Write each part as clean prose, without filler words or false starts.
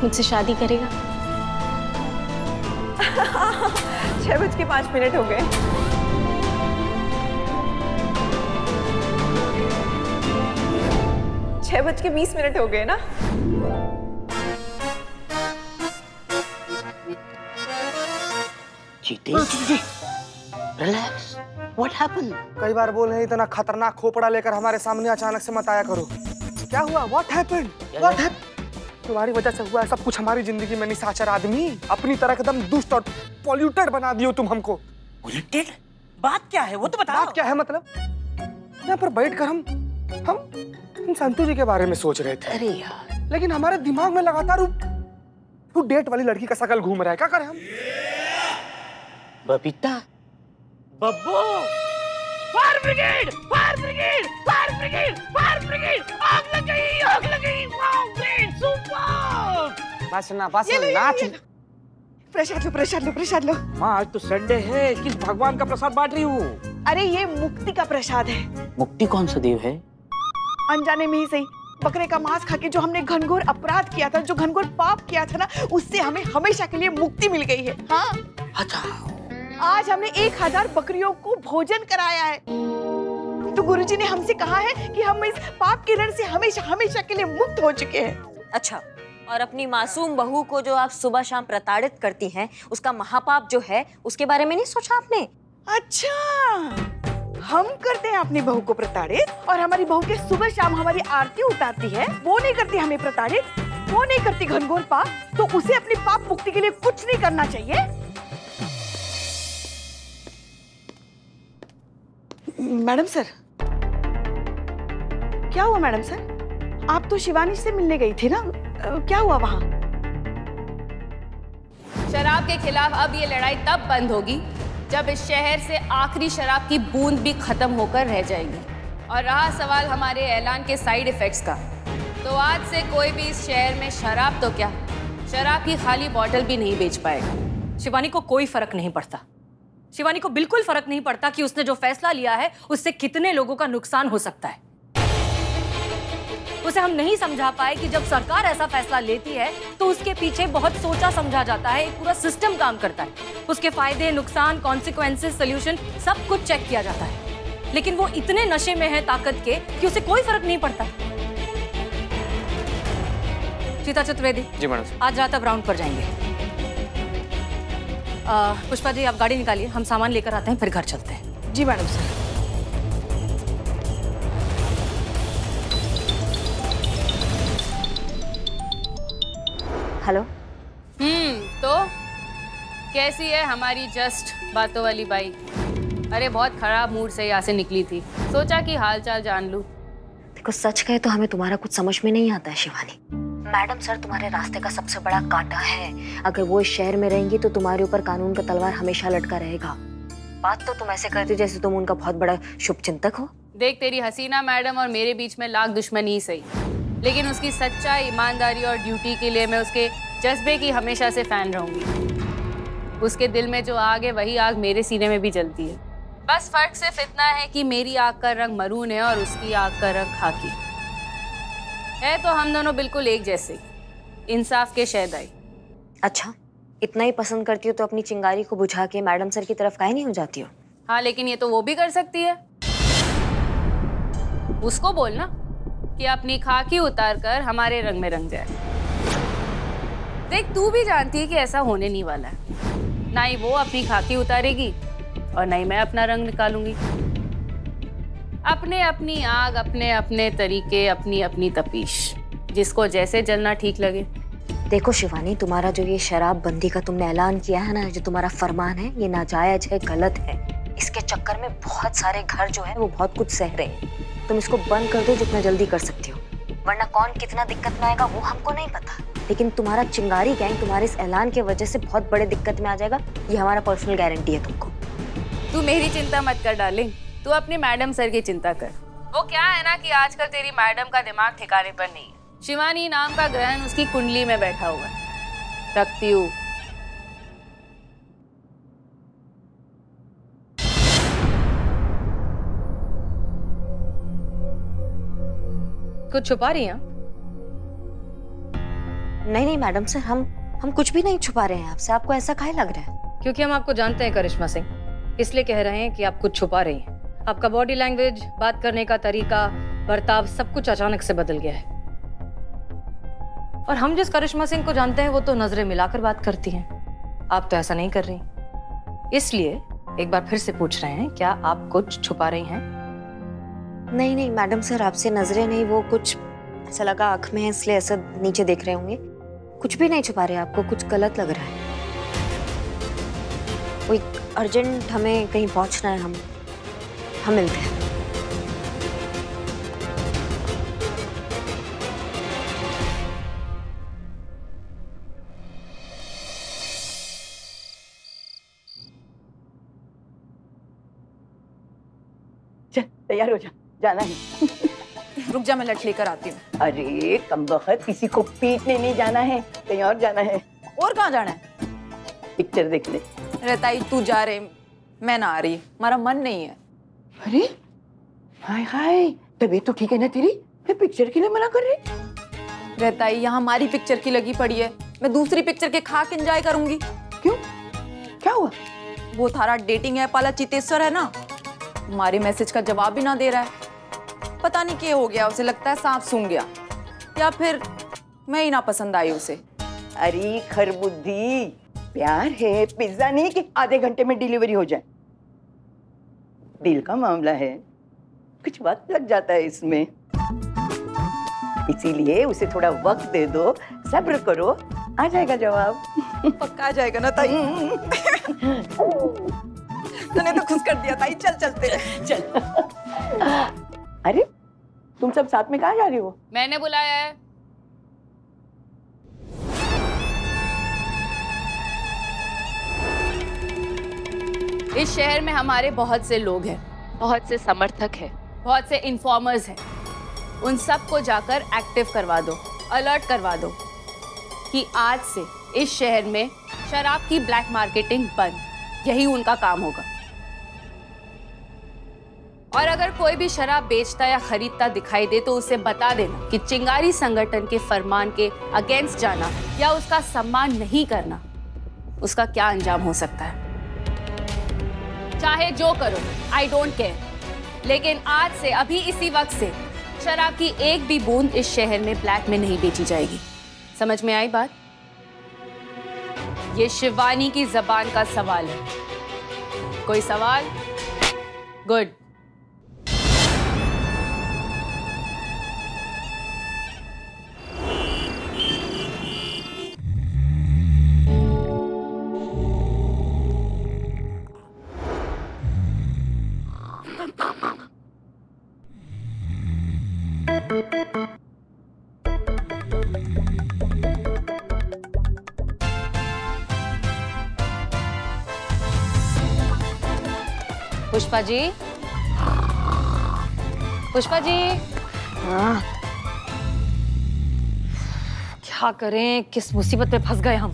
मुझसे शादी करेगा? 6:05 हो गए। छह 6:20 हो गए ना? चीते, रिलैक्स। What happened? कई बार बोल रहे इतना खतरनाक खोपड़ा लेकर हमारे सामने अचानक से मत आया करो। क्या हुआ? What happened? What happened? तुम्हारी वजह से हुआ है सब कुछ हमारी जिंदगी में। निशाचर आदमी, अपनी तरह एकदम दुष्ट और पॉल्यूटेड बना दियो तुम हमको। पॉल्यूटेड? बात क्या है वो तो बताओ। बात क्या है मतलब? यहाँ पर बैठकर हम संतू जी के बारे में सोच रहे थे। अरे यार, लेकिन हमारे दिमाग में लगातार वो डेट वाली लड़की का शकल घूम रहा है। क्या करें हम? Babita, Babbu, fire brigade, fire brigade, fire brigade, fire brigade, आग लग गई, आग लग गई। Wow, great, super. बस ना नाच। प्रसाद लो। माँ, आज तो संडे है, किस भगवान का प्रसाद बांट रही हूँ? अरे ये मुक्ति का प्रसाद है। मुक्ति कौन सा देव है? अनजाने में ही सही, बकरे का मांस खा के जो हमने घनघोर अपराध किया था, जो घनघोर पाप किया था ना, उससे हमें हमेशा के लिए मुक्ति मिल गई है। हाँ, अच्छा, आज हमने 1000 बकरियों को भोजन कराया है। तो गुरुजी ने हमसे कहा है कि हम इस पाप के ऋण से हमेशा हमेशा के लिए मुक्त हो चुके हैं। अच्छा, और अपनी मासूम बहू को जो आप सुबह शाम प्रताड़ित करती हैं, उसका महापाप जो है, उसके बारे में नहीं सोचा आपने? अच्छा, हम करते हैं अपनी बहू को प्रताड़ित, और हमारी बहू के सुबह शाम हमारी आरती उतारती है, वो नहीं करती हमें प्रताड़ित, वो नहीं करती घनघोर पाप, तो उसे अपनी पाप मुक्ति के लिए कुछ नहीं करना चाहिए? मैडम सर, क्या हुआ मैडम सर? आप तो शिवानी से मिलने गई थी ना, क्या हुआ वहाँ? शराब के खिलाफ अब ये लड़ाई तब बंद होगी जब इस शहर से आखिरी शराब की बूंद भी खत्म होकर रह जाएगी। और रहा सवाल हमारे ऐलान के साइड इफेक्ट्स का, तो आज से कोई भी इस शहर में शराब तो क्या, शराब की खाली बोतल भी नहीं बेच पाएगा। शिवानी को कोई फर्क नहीं पड़ता। शिवानी को बिल्कुल फर्क नहीं पड़ता कि उसने जो फैसला लिया है उससे कितने लोगों का नुकसान हो सकता है। उसे हम नहीं समझा पाए कि जब सरकार ऐसा फैसला लेती है तो उसके पीछे बहुत सोचा समझा जाता है, एक पूरा सिस्टम काम करता है। उसके फायदे, नुकसान, कॉन्सिक्वेंसेस, सोल्यूशन सब कुछ चेक किया जाता है। लेकिन वो इतने नशे में है ताकत के कि उसे कोई फर्क नहीं पड़ता। चीता चतुर्वेदी जी मैडम। आज रात अब राउंड पर जाएंगे। पुष्पा जी, आप गाड़ी निकालिए, हम सामान लेकर आते हैं, फिर घर चलते हैं। जी मैडम सर। हेलो। तो कैसी है हमारी जस्ट बातों वाली बाई? अरे बहुत खराब मूड से यहाँ से निकली थी, सोचा कि हालचाल जान लूं। देखो, सच कहे तो हमें तुम्हारा कुछ समझ में नहीं आता है शिवानी। मैडम सर तुम्हारे रास्ते का सबसे बड़ा कांटा है। अगर वो इस शहर में रहेंगी तो तुम्हारे ऊपर कानून का तलवार हमेशा लटका रहेगा। बात तो तुम ऐसे करती जैसे तुम उनका बहुत बड़ा शुभचिंतक हो। देख, तेरी हसीना मैडम और मेरे बीच में लाख दुश्मनी ही सही, लेकिन उसकी सच्चाई, ईमानदारी और ड्यूटी के लिए मैं उसके जज्बे की हमेशा से फैन रहूंगी। उसके दिल में जो आग है वही आग मेरे सीने में भी जलती है। बस फर्क सिर्फ इतना है कि मेरी आग का रंग मरून है और उसकी आग का रंग खाकी है। तो हम दोनों बिल्कुल एक जैसे, इंसाफ के शहदाई। अच्छा, इतना ही पसंद करती हो तो अपनी चिंगारी को बुझा के मैडम सर की तरफ काहे नहीं हो जाती हो? हाँ, लेकिन ये तो वो भी कर सकती है। उसको बोलना कि अपनी खाकी उतार कर हमारे रंग में रंग जाए। देख, तू भी जानती है कि ऐसा होने नहीं वाला है। ना ही वो अपनी खाकी उतारेगी और ना ही मैं अपना रंग निकालूंगी। अपने अपनी आग, अपने अपने तरीके, अपनी अपनी तपीश, जिसको जैसे जलना ठीक लगे। देखो शिवानी, तुम्हारा जो ये शराब बंदी का तुमने ऐलान किया है ना, जो तुम्हारा फरमान है, ये नाजायज है, गलत है। इसके चक्कर में बहुत सारे घर जो है वो बहुत कुछ सह रहे हैं। तुम इसको बंद कर दो जितना जल्दी कर सकती हो, वरना कौन कितना दिक्कत में आएगा वो हमको नहीं पता। लेकिन तुम्हारा चिंगारी गैंग तुम्हारे इस ऐलान की वजह से बहुत बड़े दिक्कत में आ जाएगा, ये हमारा पर्सनल गारंटी है तुमको। तू मेरी चिंता मत कर डार्लिंग, तू अपने मैडम सर की चिंता कर। वो क्या है ना कि आजकल तेरी मैडम का दिमाग ठिकाने पर नहीं है। शिवानी नाम का ग्रहण उसकी कुंडली में बैठा हुआ है। रखती हूँ। कुछ छुपा रही हैं? नहीं नहीं मैडम सर, हम कुछ भी नहीं छुपा रहे हैं आपसे। आपको ऐसा काहे लग रहा है? क्योंकि हम आपको जानते हैं करिश्मा सिंह, इसलिए कह रहे हैं कि आप कुछ छुपा रही हैं। आपका बॉडी लैंग्वेज, बात करने का तरीका, बर्ताव, सब कुछ अचानक से बदल गया है। और हम जिस करिश्मा सिंह को जानते हैं वो तो नजरें मिलाकर बात करती हैं। आप तो ऐसा नहीं कर रही। इसलिए एक बार फिर से पूछ रहे हैं, क्या आप कुछ छुपा रही हैं? नहीं नहीं मैडम सर, आपसे नजरें नहीं, वो कुछ ऐसा लगा आंख में है इसलिए ऐसा नीचे देख रहे होंगे। कुछ भी नहीं छुपा रहे, आपको कुछ गलत लग रहा है। कोई अर्जेंट हमें कहीं पहुंचना है, हम मिलते हैं। चल तैयार हो जा, जाना है। रुक जा, मैं लट लेकर आती हूँ। अरे कमबख्त, किसी को पीटने नहीं जाना है, कहीं और जाना है। और कहाँ जाना है? पिक्चर देखने। अरे ताई तू जा रहे, मैं ना आ रही, हमारा मन नहीं है। अरे हाय हाय, तबीयत तो ठीक है ना तेरी? फिर पिक्चर के लिए मना कर रही? रहता ही यहाँ हमारी पिक्चर की लगी पड़ी है, मैं दूसरी पिक्चर के खाक एंजॉय करूंगी। क्यों, क्या हुआ? वो थारा डेटिंग ऐप वाला चितेश्वर है ना, हमारे मैसेज का जवाब भी ना दे रहा है। पता नहीं क्या हो गया, उसे लगता है सांप सूंघ गया, या फिर मैं ही ना पसंद आई उसे। अरे खरबुद्धि, प्यार है, पिज्जा नहीं कि आधे घंटे में डिलीवरी हो जाए। दिल का मामला है, कुछ वक्त लग जाता है इसमें, इसीलिए उसे थोड़ा वक्त दे दो, सब्र करो, आ जाएगा जवाब। पक्का आ जाएगा ना ताई? तूने तो खुश कर दिया ताई, चल चलते हैं। चल। अरे तुम सब साथ में कहाँ जा रही हो? मैंने बुलाया है। इस शहर में हमारे बहुत से लोग हैं, बहुत से समर्थक हैं, बहुत से इन्फॉर्मर्स हैं। उन सबको जाकर एक्टिव करवा दो, अलर्ट करवा दो कि आज से इस शहर में शराब की ब्लैक मार्केटिंग बंद। यही उनका काम होगा। और अगर कोई भी शराब बेचता या खरीदता दिखाई दे तो उसे बता देना कि चिंगारी संगठन के फरमान के अगेंस्ट जाना या उसका सम्मान नहीं करना, उसका क्या अंजाम हो सकता है। चाहे जो करो, आई डोंट केयर, लेकिन आज से, अभी इसी वक्त से शराब की एक भी बूंद इस शहर में ब्लैक में नहीं बेची जाएगी। समझ में आई बात? ये शिवानी की जबान का सवाल है। कोई सवाल? गुड। पुष्पा जी, पुष्पा जी। हाँ क्या करें, किस मुसीबत में फंस गए हम।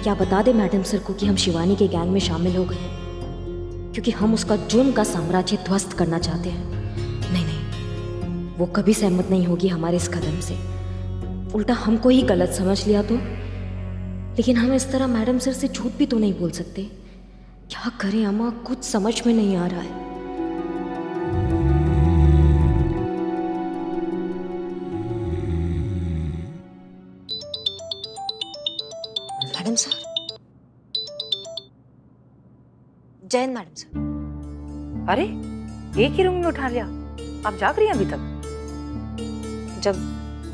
क्या बता दे मैडम सर को कि हम शिवानी के गैंग में शामिल हो गए हैं, क्योंकि हम उसका जुर्म का साम्राज्य ध्वस्त करना चाहते हैं। नहीं नहीं, वो कभी सहमत नहीं होगी हमारे इस कदम से। उल्टा हमको ही गलत समझ लिया तो। लेकिन हम इस तरह मैडम सर से झूठ भी तो नहीं बोल सकते। क्या करें अम्मा, कुछ समझ में नहीं आ रहा है। Madam sir, Jain madam sir. अरे एक ही रूम में उठा लिया, आप जाग रही हैं अभी तक? जब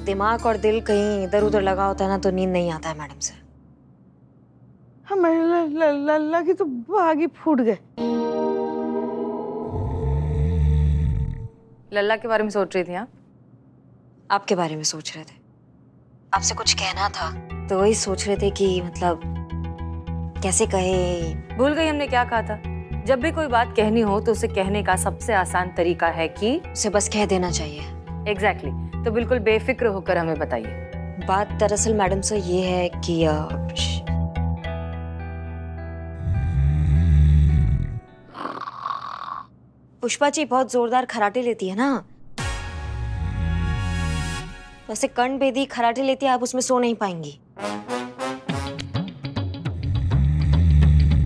दिमाग और दिल कहीं इधर उधर लगा होता है ना तो नींद नहीं आता है मैडम सर। हमारे लल्ला की तो भाग ही फूट गए। लल्ला के बारे में सोच रही थी आप? आपके बारे में सोच रहे थे। आपसे कुछ कहना था तो वही सोच रहे थे कि मतलब कैसे कहे। भूल गई हमने क्या कहा था? जब भी कोई बात कहनी हो तो उसे कहने का सबसे आसान तरीका है कि उसे बस कह देना चाहिए। एग्जैक्टली। तो बिल्कुल बेफिक्र होकर हमें बताइए। बात दरअसल मैडम सर ये है कि पुष्पा जी बहुत जोरदार खराटे लेती है ना, वैसे कर्ण बेदी खराटे लेती है, आप उसमें सो नहीं पाएंगी।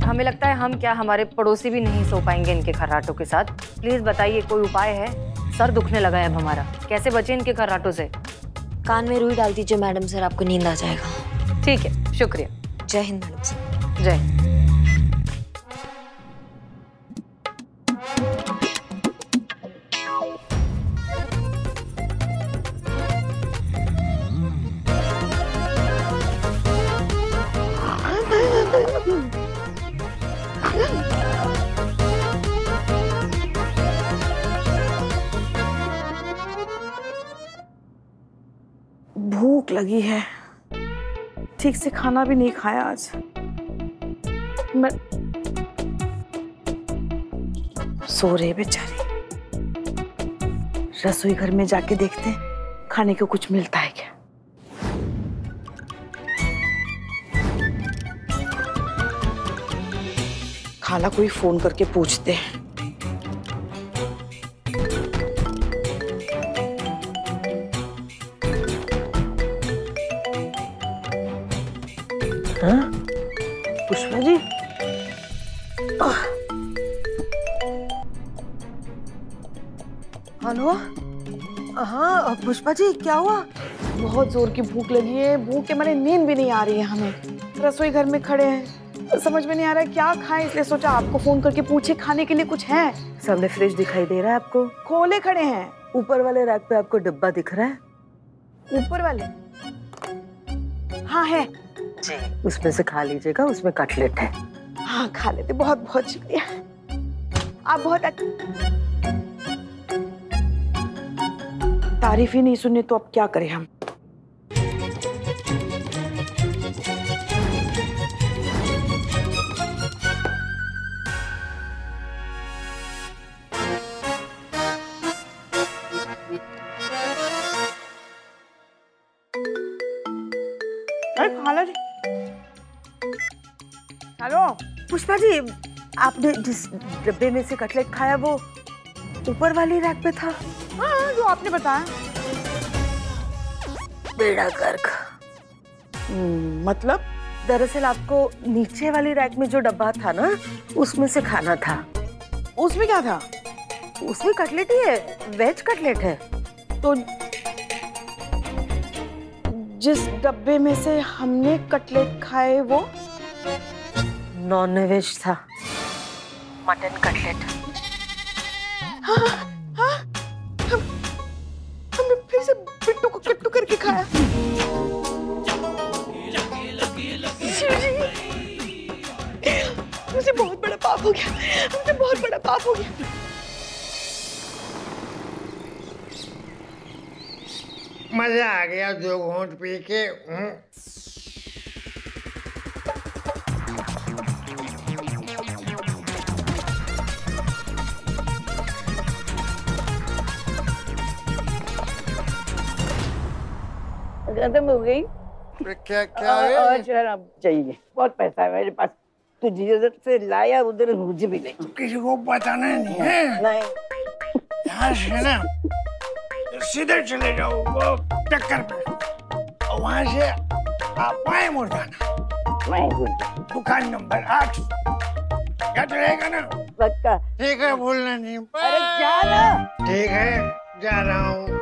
हमें लगता है हम क्या हमारे पड़ोसी भी नहीं सो पाएंगे इनके खर्राटों के साथ। प्लीज बताइए कोई उपाय है, सर दुखने लगा है अब हमारा, कैसे बचे इनके खर्राटों से। कान में रुई डाल दीजिए मैडम सर, आपको नींद आ जाएगा। ठीक है, शुक्रिया। जय हिंद मैडम सर। जय हिंद। भूख लगी है, ठीक से खाना भी नहीं खाया आज। मैं सो रहे बेचारी, रसोई घर में जाके देखते हैं खाने को कुछ मिलता है क्या। खाला कोई फोन करके पूछते हैं। हाँ? पुष्पा जी, हेलो। हाँ पुष्पा जी, क्या हुआ? बहुत जोर की भूख लगी है, भूख के मारे नींद भी नहीं आ रही है हमें। रसोई घर में खड़े हैं, समझ में नहीं आ रहा है क्या खाएं, इसलिए सोचा आपको फोन करके पूछे खाने के लिए कुछ है। सामने फ्रिज दिखाई दे रहा है आपको? खोले खड़े हैं। ऊपर वाले रैक पे आपको डिब्बा दिख रहा है? ऊपर वाले? हाँ है जी, उसमें से खा लीजिएगा, उसमें कटलेट है। हाँ खा लेते, बहुत बहुत शुक्रिया, आप बहुत तारीफ ही नहीं सुने तो अब क्या करें हम। हेलो पुष्पा जी, आपने जिस डब्बे में से कटलेट खाया वो ऊपर वाली रैक पे था? हाँ, जो आपने बताया। बेड़ा गर्क। मतलब? दरअसल आपको नीचे वाली रैक में जो डब्बा था ना, उसमें से खाना था। उसमें क्या था? उसमें कटलेट ही है, वेज कटलेट है। तो जिस डब्बे में से हमने कटलेट खाए वो नॉन वेज था, मटन कटलेट। हाँ, हाँ, हमने फिर से बिट्टू को कट्टू करके खाया। मुझे बहुत बड़ा पाप हो गया, मुझे बहुत बड़ा पाप हो गया। मजा आ गया 2 घूंट पी के। खत्म हो गई। क्या क्या और शराब चाहिए, बहुत पैसा है मेरे पास, तू जिधर से लाया उधर मुझे भी नहीं। किसी को बताना नहीं है? नहीं। यहाँ से ना सीधे चले जाओ वो टक्कर पे, और वहाँ से आप बाएं मुड़ जाना। मैं दुकान नंबर 8, याद रहेगा ना? पक्का। ठीक है, भूलना नहीं। अरे जा ना। ठीक है, जा रहा हूँ।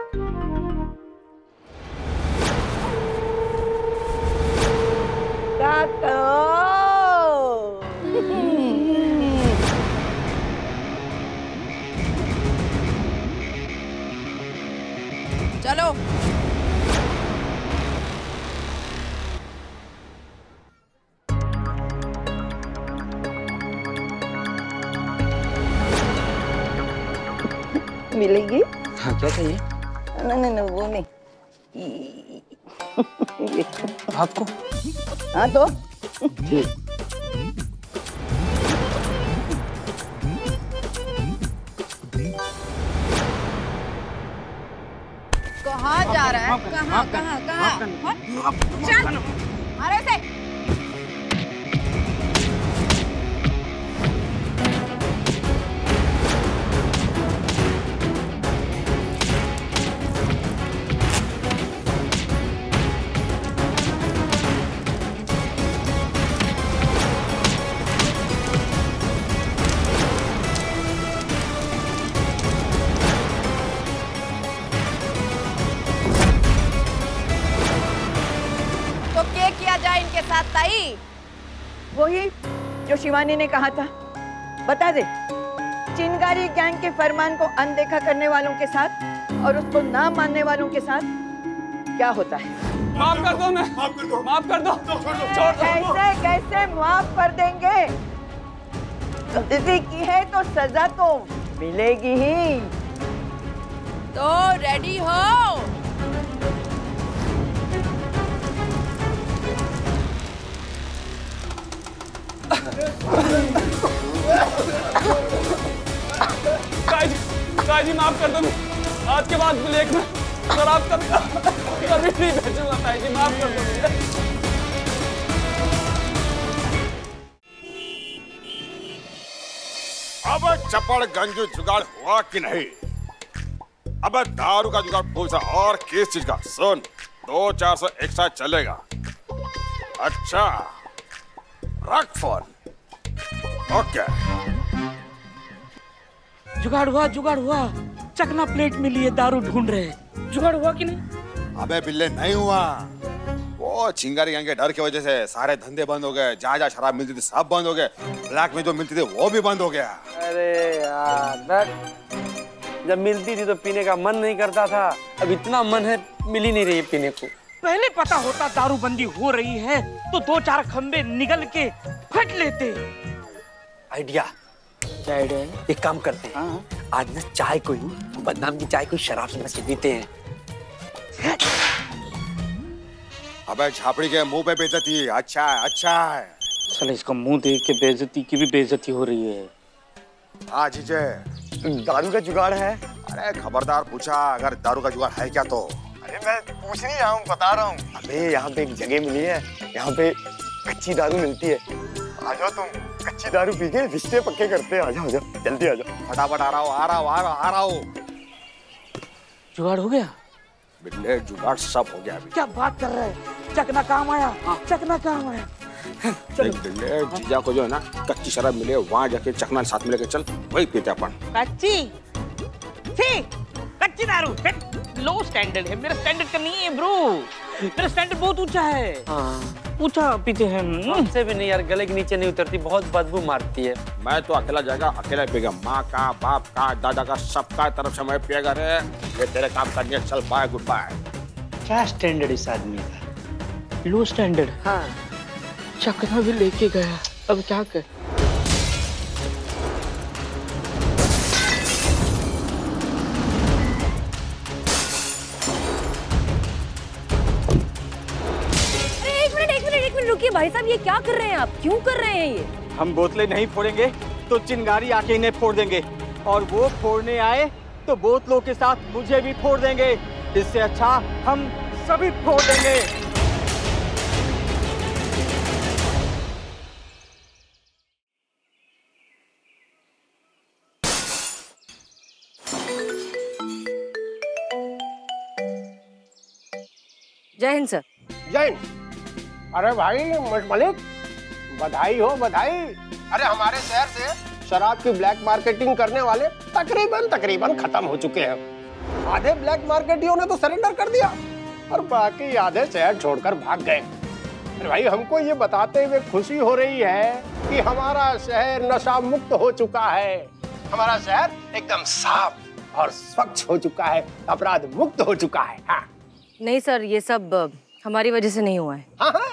चलो मिलेगी? हाँ, क्या चाहिए? नहीं वो नहीं। आपको? हाँ तो कहाँ जा रहा है? कहाँ कहाँ कहाँ? चल अरे से शिवानी ने कहा था? बता दे, चिंगारी गैंग के फरमान को अनदेखा करने वालों के साथ और उसको ना मानने वालों के साथ क्या होता है? माफ कर दो, मैं माफ कर दो, छोड़ दो। कैसे कैसे माफ कर देंगे? गलती की है तो सजा तो मिलेगी ही। तो रेडी हो? जी माफ कर दो, आज के बाद ब्लैक में शराब कभी नहीं बेचूंगा। ताई जी माफ कर दो। अब चपड़गंज जुगाड़ हुआ कि नहीं? अब दारू का जुगाड़ पूछा और किस चीज का? सुन, 200-400 एक्स्ट्रा चलेगा। अच्छा, रख फोन। ओके। जुगाड़ हुआ। चकना प्लेट मिली है, दारू ढूंढ रहे हैं। जुगाड़ हुआ कि नहीं? अबे बिल्ले नहीं हुआ। वो चिंगारी गैंग के डर की वजह से सारे धंधे बंद हो गए। जहाँ शराब मिलती थी सब बंद हो गए। ब्लैक में जो मिलती थी वो भी बंद हो गया। अरे यार, जब मिलती थी तो पीने का मन नहीं करता था। अब इतना मन है, मिल ही नहीं रही है पीने को। पहले पता होता दारूबंदी हो रही है तो 2-4 खंबे निगल के फट लेते। आइडिया। क्या आइडिया है? एक काम करते हैं, आज ना चाय को ही, बदनाम की चाय को शराब समझ के पीते हैं। अबे झापड़ी के मुंह पे बेइज्जती। अच्छा है। साले इसका मुंह देख के बेइज्जती की भी बेइज्जती हो रही है। हाँ जीजे, दारू का जुगाड़ है? अरे खबरदार पूछा, अगर दारू का जुगाड़ है क्या तो। अरे मैं पूछ नहीं रहा हूँ, बता रहा हूँ। अबे यहाँ पे एक जगह मिली है, यहाँ पे कच्ची दारू मिलती है। आ जाओ तुम, कच्ची दारू पी के रिश्ते पक्के करते हैं। आ जाओ जल्दी आ जाओ। फटाफट आ रहा हूँ। जुगाड़ हो गया? बिल्ले जुगाड़ सब हो गया अभी। क्या बात कर रहे हैं? चकना काम आया। चकना काम आया। बिल्ले जीजा को जो है ना कच्ची शराब मिले, वहाँ जाके चकना साथ में लेके चल, वही पीते अपन। कच्ची दारू लो स्टैंडर्ड है। मेरा स्टैंडर्ड का नहीं है ब्रो, मेरा स्टैंडर्ड बहुत ऊंचा है। ऊंचा पीते हैं। हमसे भी नहीं यार, गले के नीचे नहीं उतरती, बहुत बदबू मारती है। मैं तो अकेला जाएगा, अकेला पिएगा। माँ का, बाप का, दादा का, सबका तरफ से मैं पिएगा रे। ये तेरे काम करने, चल बाय गुड बाय। क्या स्टैंडर्ड इस आदमी का? लो स्टैंडर्ड। हाँ, चकना भी लेके गया, अब क्या कर? एक मिनट रुकिए भाई साहब, ये क्या कर रहे हैं आप? क्यों कर रहे हैं ये? हम बोतलें नहीं फोड़ेंगे तो चिंगारी आके इन्हें फोड़ देंगे, और वो फोड़ने आए तो बोतलों के साथ मुझे भी फोड़ देंगे। इससे अच्छा हम सभी फोड़ देंगे। जय हिंद सर। जय हिंद। अरे भाई मलिक, बधाई हो बधाई। अरे हमारे शहर से शराब की ब्लैक मार्केटिंग करने वाले तकरीबन खत्म हो चुके हैं। आधे ब्लैक मार्केटियों ने तो सरेंडर कर दिया और बाकी आधे शहर छोड़कर भाग गए। अरे भाई हमको ये बताते हुए खुशी हो रही है कि हमारा शहर नशा मुक्त हो चुका है। हमारा शहर एकदम साफ और स्वच्छ हो चुका है, अपराध मुक्त हो चुका है। हाँ। नहीं सर, ये सब हमारी वजह से नहीं हुआ है। हाँ,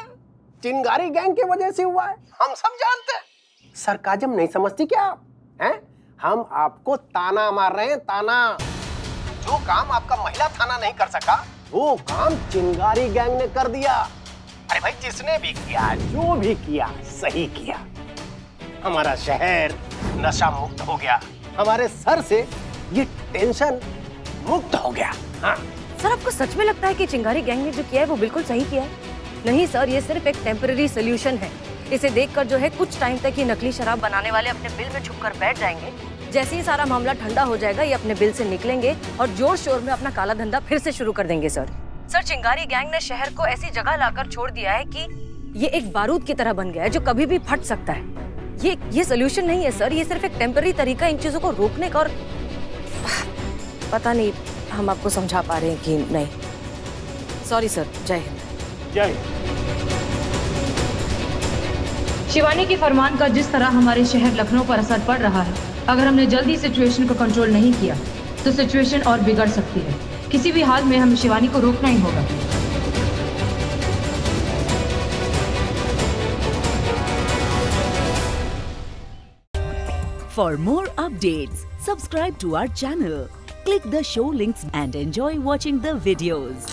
चिंगारी गैंग की वजह से हुआ है, हम सब जानते हैं। सरकाजम नहीं समझती क्या आप? हैं? हम आपको ताना मार रहे हैं, ताना। जो काम आपका महिला थाना नहीं कर सका, वो काम चिंगारी गैंग ने कर दिया। अरे भाई, जिसने भी किया, जो भी किया, सही किया। हमारा शहर नशा मुक्त हो गया, हमारे सर से ये टेंशन मुक्त हो गया। हाँ। सर, आपको सच में लगता है कि चिंगारी गैंग ने जो किया है वो बिल्कुल सही किया है? नहीं सर, ये सिर्फ एक टेम्पररी सोल्यूशन है। इसे देखकर जो है कुछ टाइम तक ये नकली शराब बनाने वाले अपने बिल में छुपकर बैठ जाएंगे। जैसे ही सारा मामला ठंडा हो जाएगा, ये अपने बिल से निकलेंगे और जोर शोर में अपना काला धंधा फिर से शुरू कर देंगे। सर, चिंगारी गैंग ने शहर को ऐसी जगह लाकर छोड़ दिया है कि ये एक बारूद की तरह बन गया है जो कभी भी फट सकता है। ये सोल्यूशन नहीं है सर, ये सिर्फ एक टेम्पररी तरीका इन चीजों को रोकने का। और पता नहीं हम आपको समझा पा रहे हैं कि नहीं। Sorry sir. जय हिंद। जय हिंद। शिवानी के फरमान का जिस तरह हमारे शहर लखनऊ पर असर पड़ रहा है, अगर हमने जल्दी सिचुएशन को कंट्रोल नहीं किया तो सिचुएशन और बिगड़ सकती है। किसी भी हाल में हमें शिवानी को रोकना ही होगा। For more updates, subscribe to our channel, click the show links and enjoy watching the videos.